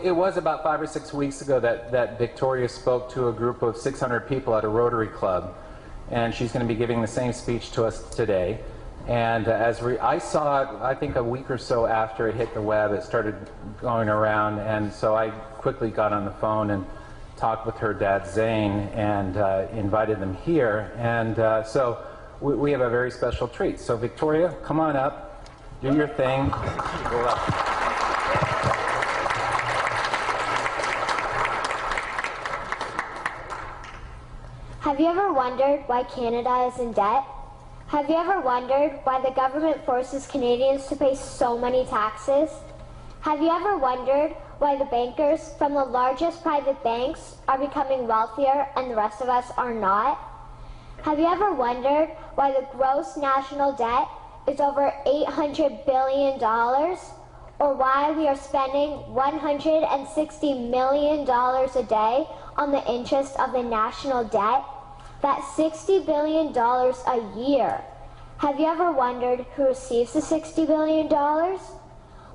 It was about 5 or 6 weeks ago that Victoria spoke to a group of 600 people at a Rotary Club, and she's going to be giving the same speech to us today. And I saw it, I think a week or so after it hit the web, it started going around, and so I quickly got on the phone and talked with her dad Zane and invited them here. And so we have a very special treat. So Victoria, come on up, do your thing. Go up. Have you ever wondered why Canada is in debt? Have you ever wondered why the government forces Canadians to pay so many taxes? Have you ever wondered why the bankers from the largest private banks are becoming wealthier and the rest of us are not? Have you ever wondered why the gross national debt is over $800 billion? Or why we are spending $160 million a day on the interest of the national debt? That's $60 billion a year. Have you ever wondered who receives the $60 billion?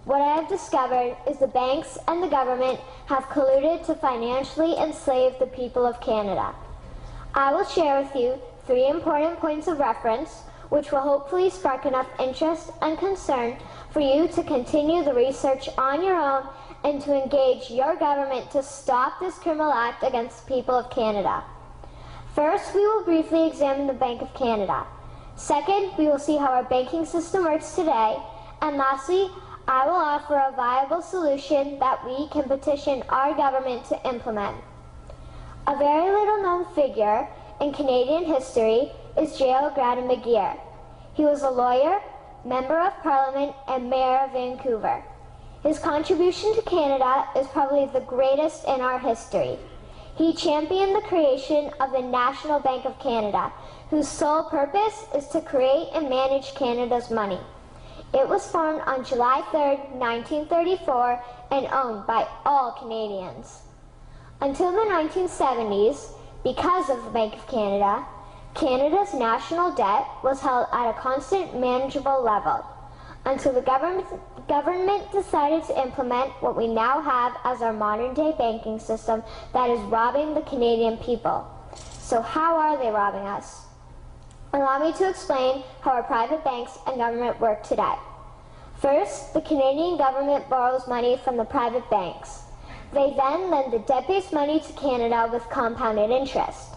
What I have discovered is the banks and the government have colluded to financially enslave the people of Canada. I will share with you 3 important points of reference which will hopefully spark enough interest and concern for you to continue the research on your own and to engage your government to stop this criminal act against the people of Canada. First, we will briefly examine the Bank of Canada. Second, we will see how our banking system works today. And lastly, I will offer a viable solution that we can petition our government to implement. A very little known figure in Canadian history is J.L. Gradon McGeer. He was a lawyer, Member of Parliament, and Mayor of Vancouver. His contribution to Canada is probably the greatest in our history. He championed the creation of the National Bank of Canada, whose sole purpose is to create and manage Canada's money. It was formed on July 3, 1934, and owned by all Canadians. Until the 1970s, because of the Bank of Canada, Canada's national debt was held at a constant, manageable level, until the government decided to implement what we now have as our modern-day banking system that is robbing the Canadian people. So how are they robbing us? Allow me to explain how our private banks and government work today. First, the Canadian government borrows money from the private banks. They then lend the debt-based money to Canada with compounded interest.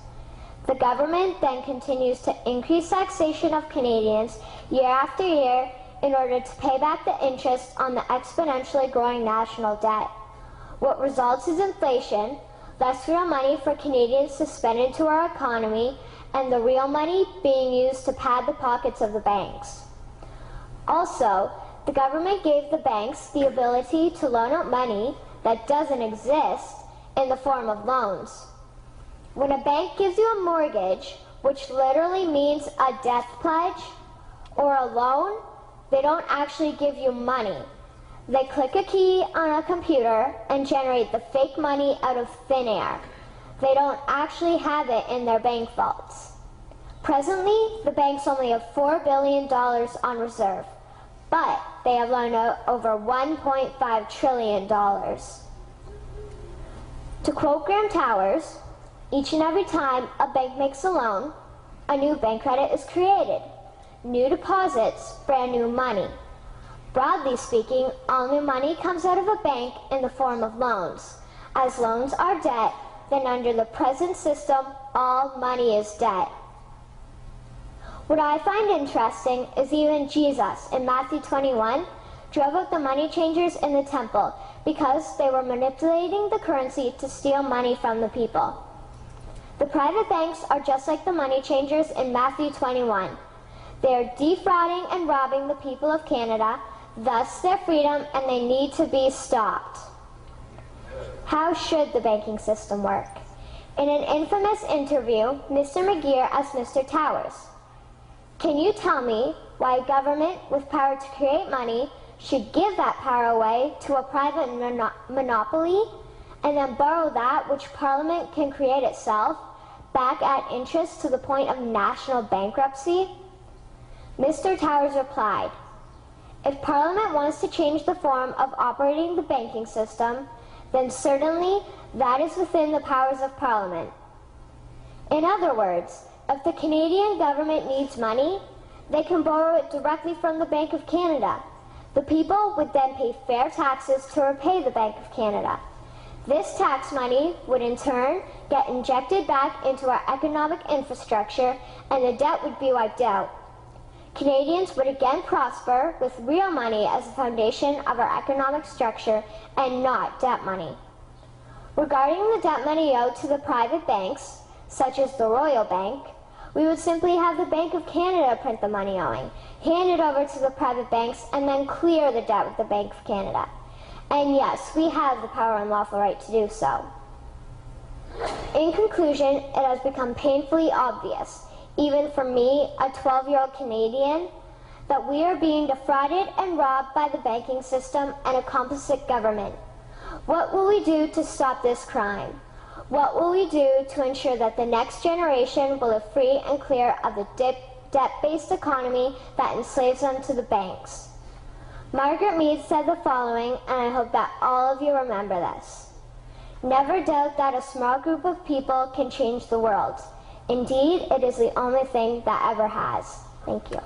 The government then continues to increase taxation of Canadians year after year in order to pay back the interest on the exponentially growing national debt. What results is inflation, less real money for Canadians to spend into our economy, and the real money being used to pad the pockets of the banks. Also, the government gave the banks the ability to loan out money that doesn't exist in the form of loans. When a bank gives you a mortgage, which literally means a death pledge, or a loan, they don't actually give you money. They click a key on a computer and generate the fake money out of thin air. They don't actually have it in their bank vaults. Presently, the banks only have $4 billion on reserve, but they have loaned out over $1.5 trillion. To quote Graham Towers, each and every time a bank makes a loan, a new bank credit is created. New deposits, brand new money. Broadly speaking, all new money comes out of a bank in the form of loans. As loans are debt, then under the present system, all money is debt. What I find interesting is even Jesus, in Matthew 21, drove out the money changers in the temple because they were manipulating the currency to steal money from the people. The private banks are just like the money changers in Matthew 21. They are defrauding and robbing the people of Canada, thus their freedom, and they need to be stopped. How should the banking system work? In an infamous interview, Mr. McGeer asked Mr. Towers, "Can you tell me why a government with power to create money should give that power away to a private monopoly and then borrow that which Parliament can create itself back at interest to the point of national bankruptcy?" Mr. Towers replied, "If Parliament wants to change the form of operating the banking system, then certainly that is within the powers of Parliament. In other words, if the Canadian government needs money, they can borrow it directly from the Bank of Canada. The people would then pay fair taxes to repay the Bank of Canada. This tax money would in turn get injected back into our economic infrastructure and the debt would be wiped out. Canadians would again prosper with real money as the foundation of our economic structure and not debt money. Regarding the debt money owed to the private banks, such as the Royal Bank, we would simply have the Bank of Canada print the money owing, hand it over to the private banks, and then clear the debt with the Bank of Canada. And yes, we have the power and lawful right to do so. In conclusion, it has become painfully obvious, even for me, a 12-year-old Canadian, that we are being defrauded and robbed by the banking system and a complicit government. What will we do to stop this crime? What will we do to ensure that the next generation will live free and clear of the debt-based economy that enslaves them to the banks? Margaret Mead said the following, and I hope that all of you remember this. Never doubt that a small group of people can change the world. Indeed, it is the only thing that ever has. Thank you.